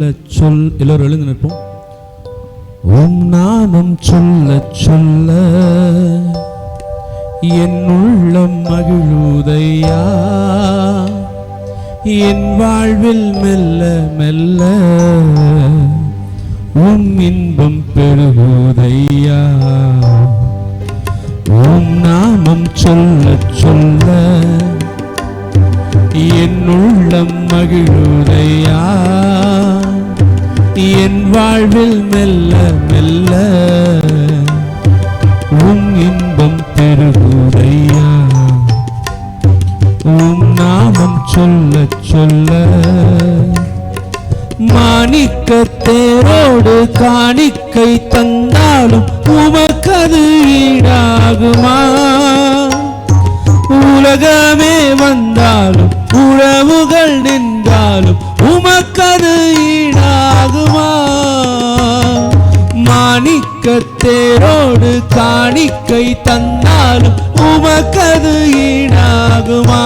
சொல் எல்லோரும் எழுந்து நிற்போம். உம் நாமம் சொல்ல சொல்ல என் உள்ளம் மகிழுதையா, என் வாழ்வில் மெல்ல மெல்ல உம் இன்பம் பெருகுதையா. உம் நாமம் சொல்ல சொல்ல என் உள்ளம் மகிழுதையா, என் வாழ்வில் மெல்ல மெல்ல உம் இன்பம் பெருகுதையா. உம் நாமம் சொல்ல சொல்ல மாணிக்க தேரோடு காணிக்கை தந்தாலும் உமக்கது ஈடாகுமா? உலகமே வந்தாலும் உறவுகள் நின்றாலும் உமக்கது ஈடாகுமா? மாணிக்க தேரோடு காணிக்கை தந்தாலும் உமக்கது ஈடாகுமா?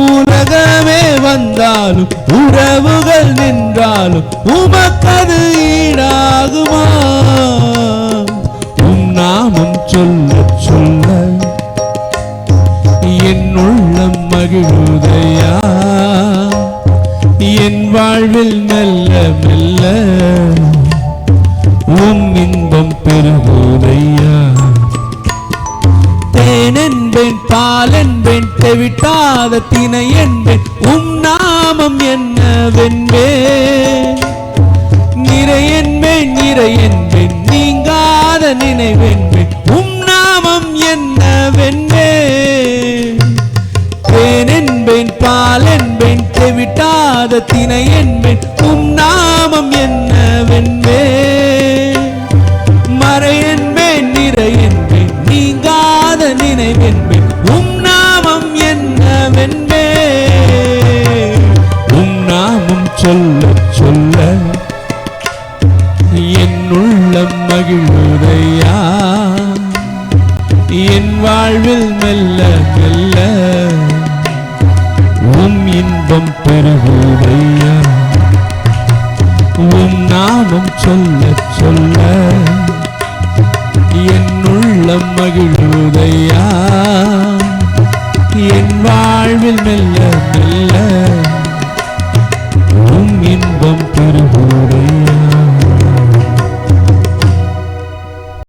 உலகமே வந்தாலும் உறவுகள் நின்றாலும் உமக்கது ஈடாகுமா? உம் நாமம் சொல்ல சொல்ல என் உள்ளம் மகிழுதையா, என் வாழ்வில் மெல்ல மெல்ல உம் இன்பம் பெருகுதையா. தேன் என்பேன் பால் என்பேன் தெவிட்டாத தினை என்பேன் உம் நாமம் என்னவென்பேன். நிறை என்பேன் நிறை என்பேன் நீங்காத நினைவென்பேன் உம் நாமம் என்னவென்பேன். தேன் என்பேன் பால் என்பேன் தெவிட்டாத தினை என்பேன் உம் நாமம் என்னவென்பேன். மறை என்பேன் நிறை என்பேன் நீங்காத நினைவென்பேன் உம் நாமம் என்னவென்பேன். உம் நாமம் சொல்ல சொல்ல என் உள்ளம் மகிழுதையா, என் வாழ்வில் மெல்ல மெல்ல உம் இன்பம் பெருகுதையா. உம் நாமம் சொல்ல சொல்ல என் உள்ளம் மகிழுதையா, என் வாழ்வில் மெல்ல மெல்ல உம் இன்பம் பெருகுதையா.